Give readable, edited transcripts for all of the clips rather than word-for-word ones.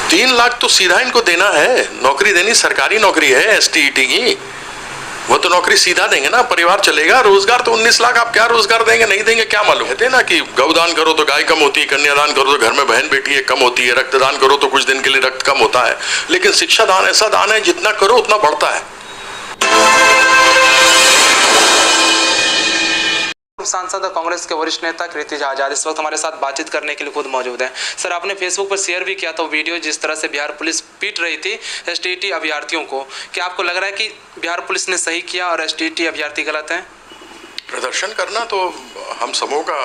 3 लाख तो सीधा इनको देना है, नौकरी देनी, सरकारी नौकरी है एसटीईटी की, वो तो नौकरी सीधा देंगे ना, परिवार चलेगा। रोजगार तो 19 लाख आप क्या रोजगार देंगे, नहीं देंगे क्या मालूम। कहते हैं ना कि गौदान करो तो गाय कम होती है, कन्यादान करो तो घर में बहन बेटी है कम होती है, रक्तदान करो तो कुछ दिन के लिए रक्त कम होता है, लेकिन शिक्षा दान ऐसा दान है जितना करो उतना बढ़ता है। सांसद और कांग्रेस के वरिष्ठ नेता कीर्ति आजाद इस वक्त हमारे साथ बातचीत करने के लिए खुद मौजूद हैं। सर, आपने फेसबुक पर शेयर भी किया था वीडियो जिस तरह से बिहार पुलिस पीट रही थी एसटीईटी अभ्यर्थियों को, क्या आपको लग रहा है कि बिहार पुलिस ने सही किया और एसटीईटी अभ्यर्थी गलत हैं? प्रदर्शन करना तो हम सबों का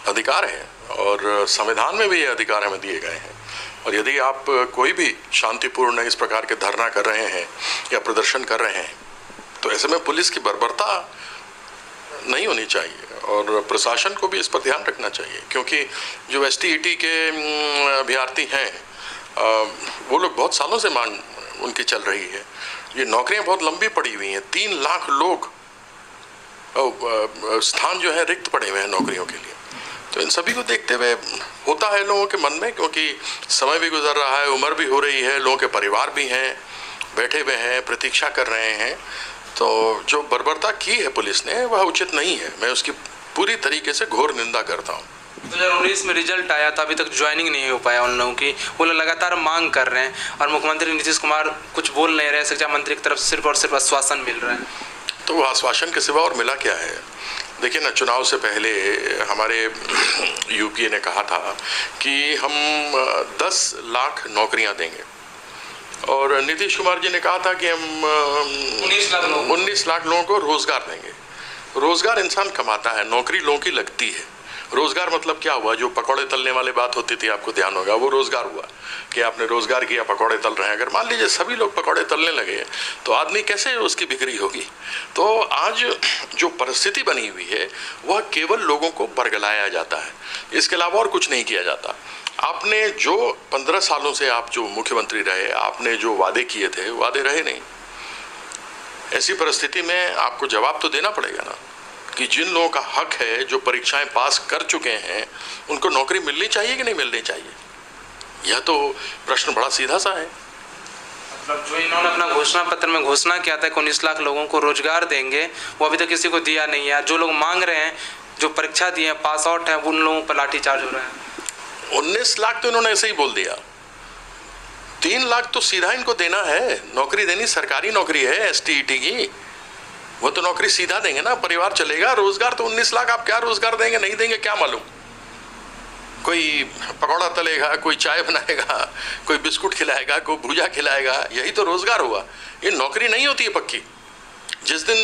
अधिकार है और संविधान में भी ये अधिकार हमें दिए गए हैं, और यदि आप कोई भी शांतिपूर्ण इस प्रकार के धरना कर रहे हैं या प्रदर्शन कर रहे हैं तो ऐसे में पुलिस की बर्बरता नहीं होनी चाहिए और प्रशासन को भी इस पर ध्यान रखना चाहिए, क्योंकि जो एसटीईटी के अभ्यर्थी हैं वो लोग बहुत सालों से मांग उनकी चल रही है। ये नौकरियां बहुत लंबी पड़ी हुई हैं, 3 लाख लोग स्थान जो है रिक्त पड़े हुए हैं नौकरियों के लिए। तो इन सभी को देखते हुए होता है लोगों के मन में, क्योंकि समय भी गुजर रहा है, उम्र भी हो रही है, लोगों के परिवार भी हैं, बैठे हुए हैं, प्रतीक्षा कर रहे हैं, तो जो बर्बरता की है पुलिस ने वह उचित नहीं है। मैं उसकी पूरी तरीके से घोर निंदा करता हूँ। 2019 में रिजल्ट आया था, अभी तक ज्वाइनिंग नहीं हो पाया उन लोगों की, वो लोग लगातार मांग कर रहे हैं और मुख्यमंत्री नीतीश कुमार कुछ बोल नहीं रहे, शिक्षा मंत्री की तरफ सिर्फ और सिर्फ आश्वासन मिल रहा है। तो वो आश्वासन के सिवा और मिला क्या है? देखिए ना, चुनाव से पहले हमारे यूपीए ने कहा था कि हम 10 लाख नौकरियां देंगे, और नीतीश कुमार जी ने कहा था कि हम 19 लाख लोगों को रोजगार देंगे। रोजगार इंसान कमाता है, नौकरी लोगों की लगती है। रोजगार मतलब क्या हुआ? जो पकौड़े तलने वाली बात होती थी, आपको ध्यान होगा, वो रोजगार हुआ कि आपने रोजगार किया, पकौड़े तल रहे हैं। अगर मान लीजिए सभी लोग पकौड़े तलने लगे तो आदमी कैसे उसकी बिक्री होगी? तो आज जो परिस्थिति बनी हुई है वह केवल लोगों को बरगलाया जाता है, इसके अलावा और कुछ नहीं किया जाता। आपने जो 15 सालों से आप जो मुख्यमंत्री रहे, आपने जो वादे किए थे, वादे रहे नहीं। ऐसी परिस्थिति में आपको जवाब तो देना पड़ेगा ना कि जिन लोगों का हक है, जो परीक्षाएं पास कर चुके हैं, उनको नौकरी मिलनी चाहिए कि नहीं मिलनी चाहिए? यह तो प्रश्न बड़ा सीधा सा है। मतलब जो इन्होंने अपना घोषणा पत्र में घोषणा किया था कि 19 लाख लोगों को रोजगार देंगे, वो अभी तक किसी को दिया नहीं है। जो लोग मांग रहे हैं, जो परीक्षा दिए हैं, पास आउट है, उन लोगों पर लाठीचार्ज हो रहा है। 19 लाख तो इन्होंने ऐसे ही बोल दिया, 3 लाख तो सीधा इनको देना है, नौकरी देनी, सरकारी नौकरी है एसटीईटी की, वो तो नौकरी सीधा देंगे ना, परिवार चलेगा। रोजगार तो 19 लाख आप क्या रोजगार देंगे, नहीं देंगे क्या मालूम। कोई पकौड़ा तलेगा, कोई चाय बनाएगा, कोई बिस्कुट खिलाएगा, कोई भुजा खिलाएगा, यही तो रोजगार हुआ। ये नौकरी नहीं होती है पक्की। जिस दिन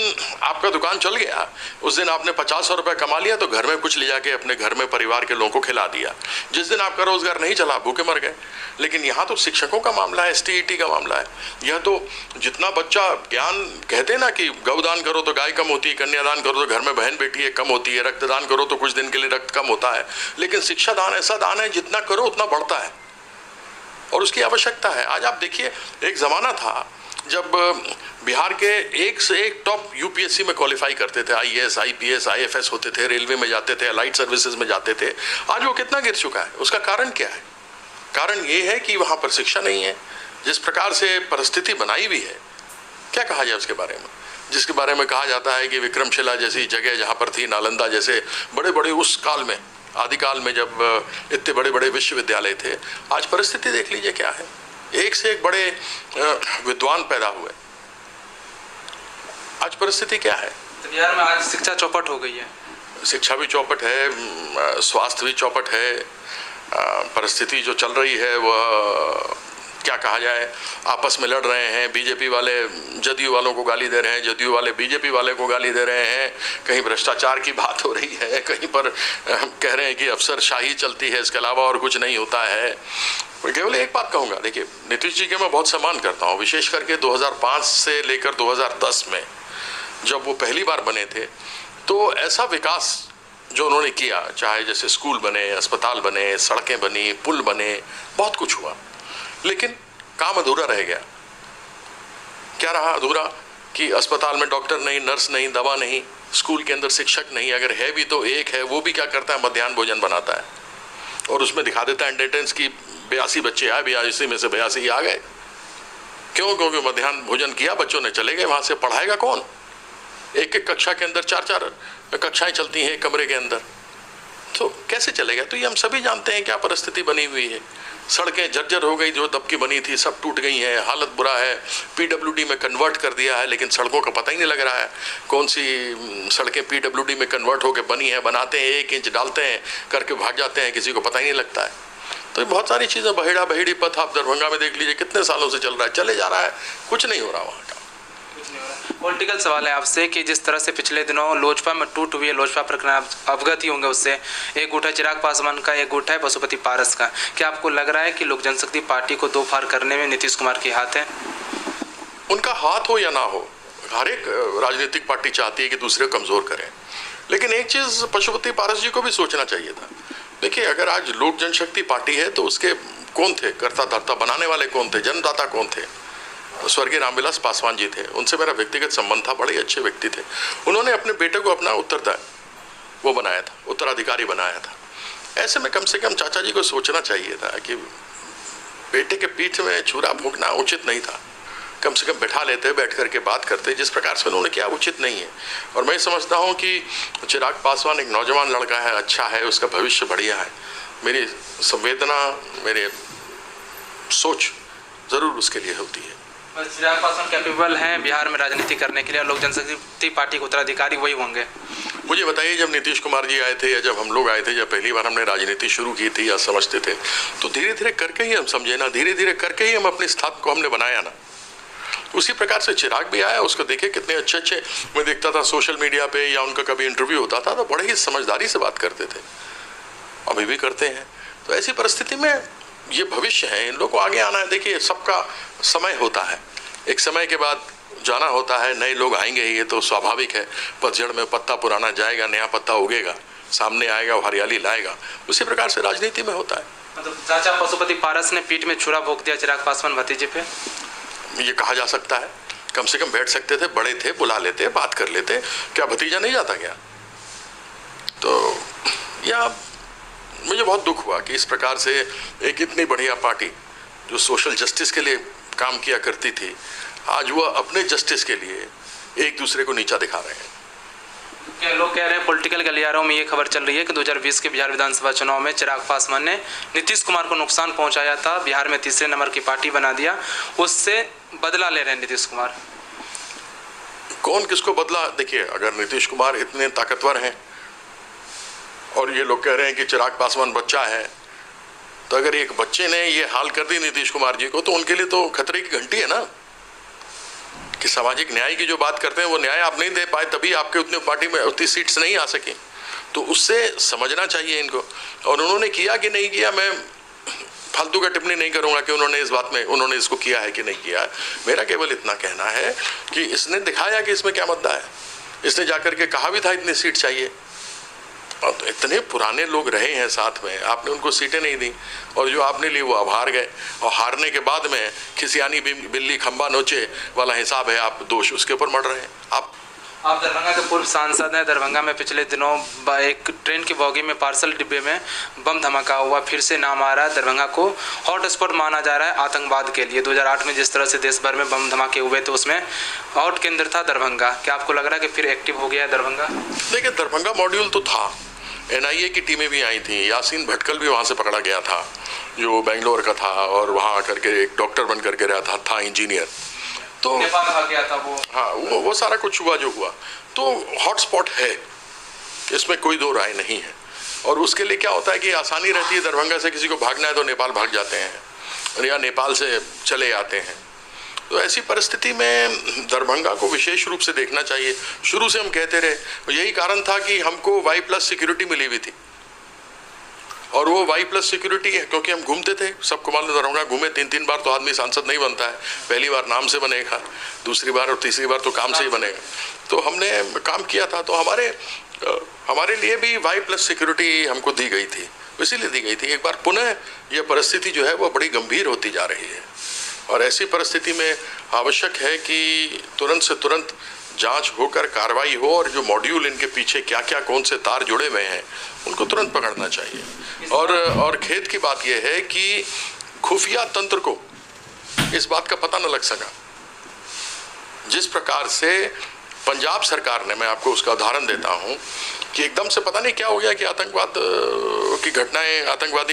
आपका दुकान चल गया उस दिन आपने 50-100 रुपये कमा लिया तो घर में कुछ ले जाके अपने घर में परिवार के लोगों को खिला दिया। जिस दिन आपका रोजगार नहीं चला, भूखे मर गए। लेकिन यहाँ तो शिक्षकों का मामला है, एसटीईटी का मामला है। यह तो जितना बच्चा ज्ञान, कहते हैं ना कि गौदान करो तो गाय कम होती है, कन्यादान करो तो घर में बहन बेटी है कम होती है, रक्तदान करो तो कुछ दिन के लिए रक्त कम होता है, लेकिन शिक्षा दान ऐसा दान है जितना करो उतना बढ़ता है और उसकी आवश्यकता है। आज आप देखिए, एक ज़माना था जब बिहार के एक से एक टॉप यूपीएससी में क्वालिफाई करते थे, आईएएस, आईपीएस, आईएफएस होते थे, रेलवे में जाते थे, अलाइड सर्विसेज में जाते थे। आज वो कितना गिर चुका है? उसका कारण क्या है? कारण ये है कि वहाँ पर शिक्षा नहीं है। जिस प्रकार से परिस्थिति बनाई हुई है, क्या कहा जाए उसके बारे में, जिसके बारे में कहा जाता है कि विक्रमशिला जैसी जगह जहाँ पर थी, नालंदा जैसे बड़े बड़े उस काल में, आदिकाल में जब इतने बड़े बड़े विश्वविद्यालय थे, आज परिस्थिति देख लीजिए क्या है। एक से एक बड़े विद्वान पैदा हुए, आज परिस्थिति क्या है? तो बिहार में आज शिक्षा चौपट हो गई है। शिक्षा भी चौपट है, स्वास्थ्य भी चौपट है। परिस्थिति जो चल रही है वह क्या कहा जाए, आपस में लड़ रहे हैं। बीजेपी वाले जदयू वालों को गाली दे रहे हैं, जदयू वाले बीजेपी वाले को गाली दे रहे हैं। कहीं भ्रष्टाचार की बात हो रही है, कहीं पर कह रहे हैं कि अफसरशाही चलती है, इसके अलावा और कुछ नहीं होता है। केवल एक बात कहूँगा, देखिए नीतीश जी के मैं बहुत सम्मान करता हूँ, विशेष करके 2005 से लेकर 2010 में जब वो पहली बार बने थे, तो ऐसा विकास जो उन्होंने किया, चाहे जैसे स्कूल बने, अस्पताल बने, सड़कें बनी, पुल बने, बहुत कुछ हुआ, लेकिन काम अधूरा रह गया। क्या रहा अधूरा? कि अस्पताल में डॉक्टर नहीं, नर्स नहीं, दवा नहीं, स्कूल के अंदर शिक्षक नहीं, अगर है भी तो एक है, वो भी क्या करता है, मध्याह्न भोजन बनाता है और उसमें दिखा देता है अटेंडेंस की 82 बच्चे आए, 82 में से 82 आ गए। क्यों? क्योंकि मध्याह्न भोजन किया, बच्चों ने चले गए। वहाँ से पढ़ाएगा कौन? एक एक कक्षा के अंदर 4-4 कक्षाएं चलती हैं एक कमरे के अंदर, तो कैसे चलेगा? तो ये हम सभी जानते हैं क्या परिस्थिति बनी हुई है। सड़कें जर्जर हो गई, जो तब की बनी थी सब टूट गई हैं, हालत बुरा है। पीडब्ल्यूडी में कन्वर्ट कर दिया है, लेकिन सड़कों का पता ही नहीं लग रहा है कौन सी सड़कें पीडब्ल्यूडी में कन्वर्ट होकर बनी है। बनाते हैं, 1 इंच डालते हैं, करके भाग जाते हैं, किसी को पता ही नहीं लगता है। तो बहुत सारी चीज़ें, बहेड़ा बहेड़ी पथ आप दरभंगा में देख लीजिए, कितने सालों से चल रहा है, चले जा रहा है, कुछ नहीं हो रहा वहाँ का। पॉलिटिकल सवाल है आपसे कि जिस तरह से पिछले दिनों लोजपा में टूट हुई है, लोजपा प्रकरण आप अवगत ही होंगे उससे। एक गुट है चिराग पासवान का, एक गुट है पशुपति पारस का। क्या आपको लग रहा है कि लोक जनशक्ति पार्टी को दो फाड़ करने में नीतीश कुमार के हाथ है? उनका हाथ हो या ना हो, हर एक राजनीतिक पार्टी चाहती है कि दूसरे को कमज़ोर करें, लेकिन एक चीज़ पशुपति पारस जी को भी सोचना चाहिए था। देखिए, अगर आज लोक जनशक्ति पार्टी है तो उसके कौन थे कर्ता धर्ता, बनाने वाले कौन थे, जन्मदाता कौन थे? स्वर्गीय रामविलास पासवान जी थे। उनसे मेरा व्यक्तिगत संबंध था, बड़े अच्छे व्यक्ति थे। उन्होंने अपने बेटे को अपना उत्तरदायी वो बनाया था, उत्तराधिकारी बनाया था। ऐसे में कम से कम चाचा जी को सोचना चाहिए था कि बेटे के पीठ में छुरा भोंकना उचित नहीं था। कम से कम बैठा लेते, बैठ करके बात करते। जिस प्रकार से उन्होंने किया उचित नहीं है। और मैं समझता हूँ कि चिराग पासवान एक नौजवान लड़का है, अच्छा है, उसका भविष्य बढ़िया है। मेरी संवेदना, मेरे सोच ज़रूर उसके लिए होती है। चिराग पासवान कैपेबल हैं बिहार में राजनीति करने के लिए, और लोक जनशक्ति पार्टी के उत्तराधिकारी वही होंगे? मुझे बताइए, जब नीतीश कुमार जी आए थे या जब हम लोग आए थे, जब पहली बार हमने राजनीति शुरू की थी या समझते थे, तो धीरे धीरे करके ही हम समझे ना, धीरे धीरे करके ही हम अपनी स्थापना को हमने बनाया ना। उसी प्रकार से चिराग भी आया, उसको देखे कितने अच्छे अच्छे मैं देखता था सोशल मीडिया पे या उनका कभी इंटरव्यू होता था तो बड़े ही समझदारी से बात करते थे, अभी भी करते हैं। तो ऐसी परिस्थिति में ये भविष्य है, इन लोगों को आगे आना है। देखिए, सबका समय होता है, एक समय के बाद जाना होता है, नए लोग आएंगे, ये तो स्वाभाविक है। पतझड़ में पत्ता पुराना जाएगा, नया पत्ता उगेगा, सामने आएगा, हरियाली लाएगा। उसी प्रकार से राजनीति में होता है। मतलब चाचा पशुपति पारस ने पीठ में छुरा भोंक दिया चिराग पासवान भतीजे पे, ये कहा जा सकता है। कम से कम बैठ सकते थे, बड़े थे, बुला लेते, बात कर लेते। क्या भतीजा नहीं जाता क्या? तो या मुझे बहुत दुख हुआ कि इस प्रकार से एक इतनी बढ़िया पार्टी जो सोशल जस्टिस के लिए काम किया करती थी, आज वो अपने जस्टिस के लिए एक दूसरे को नीचा दिखा रहे हैं। क्या लोग कह रहे हैं, पॉलिटिकल गलियारों में ये खबर चल रही है कि 2020 के बिहार विधानसभा चुनाव में चिराग पासवान ने नीतीश कुमार को नुकसान पहुंचाया था, बिहार में तीसरे नंबर की पार्टी बना दिया, उससे बदला ले रहे हैं नीतीश कुमार। कौन किसको बदला? देखिए, अगर नीतीश कुमार इतने ताकतवर हैं और ये लोग कह रहे हैं कि चिराग पासवान बच्चा है, तो अगर एक बच्चे ने ये हाल कर दी नीतीश कुमार जी को, तो उनके लिए तो खतरे की घंटी है ना। कि सामाजिक न्याय की जो बात करते हैं वो न्याय आप नहीं दे पाए, तभी आपके उतने पार्टी में उतनी सीट्स नहीं आ सकी। तो उससे समझना चाहिए इनको। और उन्होंने किया कि नहीं किया, मैं फालतू का टिप्पणी नहीं करूंगा कि उन्होंने इस बात में उन्होंने इसको किया है कि नहीं किया है। मेरा केवल इतना कहना है कि इसने दिखाया कि इसमें क्या मुद्दा है। इसने जाकर के कहा भी था इतनी सीट चाहिए, और तो इतने पुराने लोग रहे हैं साथ में, आपने उनको सीटें नहीं दी, और जो आपने ली वो अब हार गए। और हारने के बाद में खिसियानी बिल्ली खंबा नोचे वाला हिसाब है, आप दोष उसके ऊपर मर रहे हैं। आप दरभंगा के पूर्व सांसद हैं। दरभंगा में पिछले दिनों एक ट्रेन की बॉगी में पार्सल डिब्बे में बम धमाका हुआ, फिर से नाम आ रहा है। दरभंगा को हॉट स्पॉट माना जा रहा है आतंकवाद के लिए। 2008 में जिस तरह से देश भर में बम धमाके हुए थे, उसमें हॉट केंद्र था दरभंगा। क्या आपको लग रहा है कि फिर एक्टिव हो गया है दरभंगा? देखिए, दरभंगा मॉड्यूल तो था, NIA की टीमें भी आई थी, यासीन भटकल भी वहाँ से पकड़ा गया था जो बेंगलोर का था, और वहाँ आकर के एक डॉक्टर बन करके रहा था इंजीनियर। तो नेपाल आ गया था वो। हाँ, वो सारा कुछ हुआ जो हुआ। तो हॉटस्पॉट है, इसमें कोई दो राय नहीं है। और उसके लिए क्या होता है कि आसानी रहती है, दरभंगा से किसी को भागना है तो नेपाल भाग जाते हैं या नेपाल से चले आते हैं। तो ऐसी परिस्थिति में दरभंगा को विशेष रूप से देखना चाहिए। शुरू से हम कहते रहे, यही कारण था कि हमको Y+ सिक्योरिटी मिली हुई थी, और वो Y+ सिक्योरिटी है क्योंकि हम घूमते थे। सबको मालूम, दरभंगा घूमे 3-3 बार तो आदमी सांसद नहीं बनता है। पहली बार नाम से बनेगा, दूसरी बार और तीसरी बार तो काम से ही बनेगा। तो हमने काम किया था, तो हमारे लिए भी Y+ सिक्योरिटी हमको दी गई थी, इसीलिए दी गई थी। एक बार पुनः यह परिस्थिति जो है वो बड़ी गंभीर होती जा रही है, और ऐसी परिस्थिति में आवश्यक है कि तुरंत से तुरंत जांच होकर कार्रवाई हो, और जो मॉड्यूल इनके पीछे क्या क्या कौन से तार जुड़े हुए हैं उनको तुरंत पकड़ना चाहिए। और खेद की बात यह है कि खुफिया तंत्र को इस बात का पता न लग सका। जिस प्रकार से पंजाब सरकार ने, मैं आपको उसका उदाहरण देता हूं कि एकदम से पता नहीं क्या हो गया कि आतंकवादी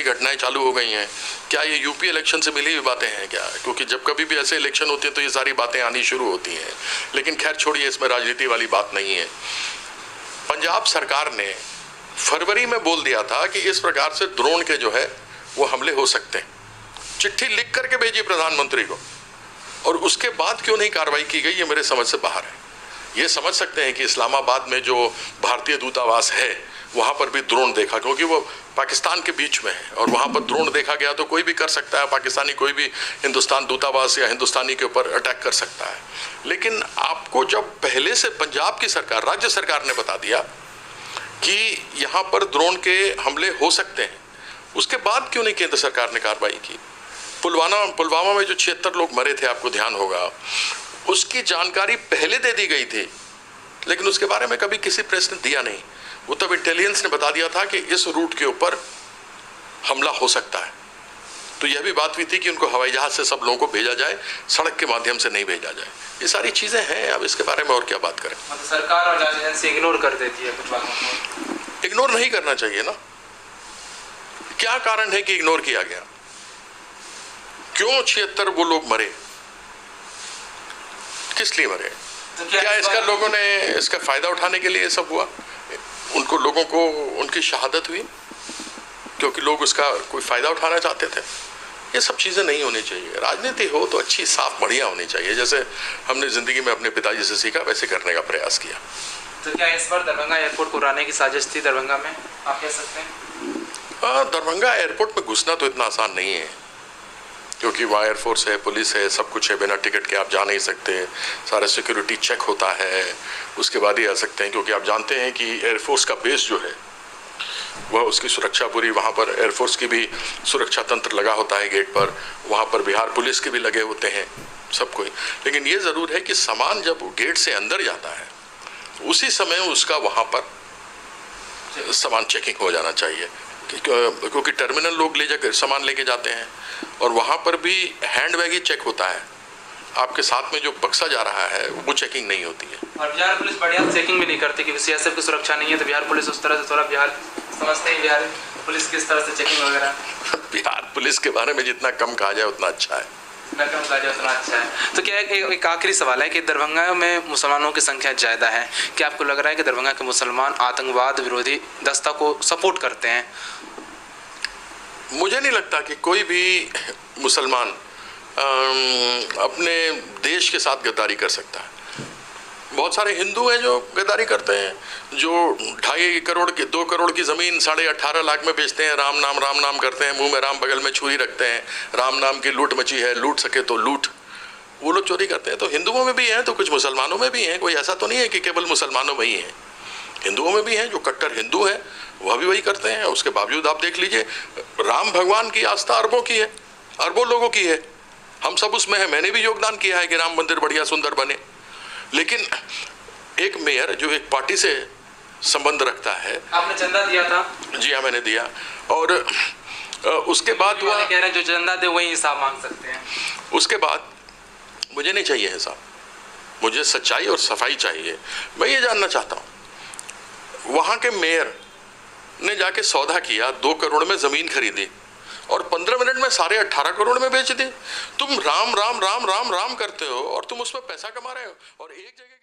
घटनाएं चालू हो गई हैं। क्या ये यूपी इलेक्शन से मिली हुई बातें हैं क्या? क्योंकि जब कभी भी ऐसे इलेक्शन होते हैं तो ये सारी बातें आनी शुरू होती हैं। लेकिन खैर छोड़िए, इसमें राजनीति वाली बात नहीं है। पंजाब सरकार ने फरवरी में बोल दिया था कि इस प्रकार से ड्रोन के जो है वो हमले हो सकते हैं, चिट्ठी लिख करके भेजी प्रधानमंत्री को, और उसके बाद क्यों नहीं कार्रवाई की गई, ये मेरे समझ से बाहर है। ये समझ सकते हैं कि इस्लामाबाद में जो भारतीय दूतावास है वहाँ पर भी ड्रोन देखा, क्योंकि वो पाकिस्तान के बीच में है, और वहाँ पर ड्रोन देखा गया तो कोई भी कर सकता है, पाकिस्तानी कोई भी हिंदुस्तान दूतावास या हिंदुस्तानी के ऊपर अटैक कर सकता है। लेकिन आपको जब पहले से पंजाब की सरकार, राज्य सरकार ने बता दिया कि यहाँ पर ड्रोन के हमले हो सकते हैं, उसके बाद क्यों नहीं केंद्र सरकार ने कार्रवाई की? पुलवामा में जो 76 लोग मरे थे, आपको ध्यान होगा, उसकी जानकारी पहले दे दी गई थी, लेकिन उसके बारे में कभी किसी प्रेस ने दिया नहीं। वो तब इंटेलिजेंस ने बता दिया था कि इस रूट के ऊपर हमला हो सकता है। तो यह भी बात हुई थी कि उनको हवाई जहाज से सब लोगों को भेजा जाए, सड़क के माध्यम से नहीं भेजा जाए। ये सारी चीजें हैं, अब इसके बारे में और क्या बात करें। मतलब सरकार और जांच एजेंसी इग्नोर कर देती है कुछ बातों को। इग्नोर नहीं करना चाहिए ना। क्या कारण है कि इग्नोर किया गया? क्यों 76 वो लोग मरे? किस लिए मरे? तो क्या इसका लोगों ने इसका फायदा उठाने के लिए सब हुआ? उनको, लोगों को उनकी शहादत हुई क्योंकि लोग उसका कोई फायदा उठाना चाहते थे? ये सब चीजें नहीं होनी चाहिए। राजनीति हो तो अच्छी, साफ, बढ़िया होनी चाहिए। जैसे हमने जिंदगी में अपने पिताजी से सीखा, वैसे करने का प्रयास किया। तो क्या इस बार दरभंगा एयरपोर्ट को उड़ाने की साजिश थी दरभंगा में, आप कह सकते हैं? दरभंगा एयरपोर्ट में घुसना तो इतना आसान नहीं है, क्योंकि वहाँ एयरफोर्स है, पुलिस है, सब कुछ है। बिना टिकट के आप जा नहीं सकते, सारा सिक्योरिटी चेक होता है, उसके बाद ही आ सकते हैं। क्योंकि आप जानते हैं कि एयरफोर्स का बेस जो है वह, उसकी सुरक्षा पूरी, वहाँ पर एयरफोर्स की भी सुरक्षा तंत्र लगा होता है गेट पर, वहाँ पर बिहार पुलिस के भी लगे होते हैं, सब कोई। लेकिन ये ज़रूर है कि सामान जब गेट से अंदर जाता है उसी समय उसका वहाँ पर सामान चेकिंग हो जाना चाहिए, क्योंकि टर्मिनल लोग ले जाकर सामान लेके जाते हैं, और वहाँ पर भी हैंड बैग ही चेक होता है। आपके साथ में जो बक्सा जा रहा है वो चेकिंग नहीं होती है। और बिहार पुलिस बढ़िया चेकिंग भी नहीं करती, क्योंकि सीएसएफ की सुरक्षा नहीं है, तो बिहार पुलिस उस तरह से थोड़ा, बिहार समझते हैं बिहार पुलिस किस तरह से चेकिंग वगैरह। बिहार पुलिस के बारे में जितना कम कहा जाए उतना अच्छा है। उतना अच्छा है। तो क्या एक आखिरी सवाल है कि दरभंगा में मुसलमानों की संख्या ज़्यादा है, क्या आपको लग रहा है कि दरभंगा के मुसलमान आतंकवाद विरोधी दस्ता को सपोर्ट करते हैं? मुझे नहीं लगता कि कोई भी मुसलमान अपने देश के साथ गद्दारी कर सकता है। बहुत सारे हिंदू हैं जो गद्दारी करते हैं, जो 2.5 करोड़ की 2 करोड़ की ज़मीन 18.5 लाख में बेचते हैं, राम नाम करते हैं, मुंह में राम, बगल में छुरी रखते हैं, राम नाम की लूट मची है, लूट सके तो लूट, वो लोग चोरी करते हैं। तो हिंदुओं में भी हैं, तो कुछ मुसलमानों में भी हैं। कोई ऐसा तो नहीं है कि केवल मुसलमानों में ही हैं, हिंदुओं में भी हैं। जो कट्टर हिंदू हैं वह भी वही करते हैं। उसके बावजूद आप देख लीजिए, राम भगवान की आस्था अरबों की है, अरबों लोगों की है, हम सब उसमें है। मैंने भी योगदान किया है कि राम मंदिर बढ़िया सुंदर बने। लेकिन एक मेयर जो एक पार्टी से संबंध रखता है, आपने चंदा दिया था? जी हाँ, मैंने दिया, और उसके बाद वह कह रहे हैं जो चंदा दे वही हिसाब मांग सकते हैं। उसके बाद मुझे नहीं चाहिए हिसाब, मुझे सच्चाई और सफाई चाहिए। मैं ये जानना चाहता हूँ, वहाँ के मेयर ने जाके सौदा किया, 2 करोड़ में ज़मीन खरीदी और 15 मिनट में 18.5 करोड़ में बेच दी। तुम राम राम राम राम राम करते हो और तुम उसमें पैसा कमा रहे हो, और एक जगह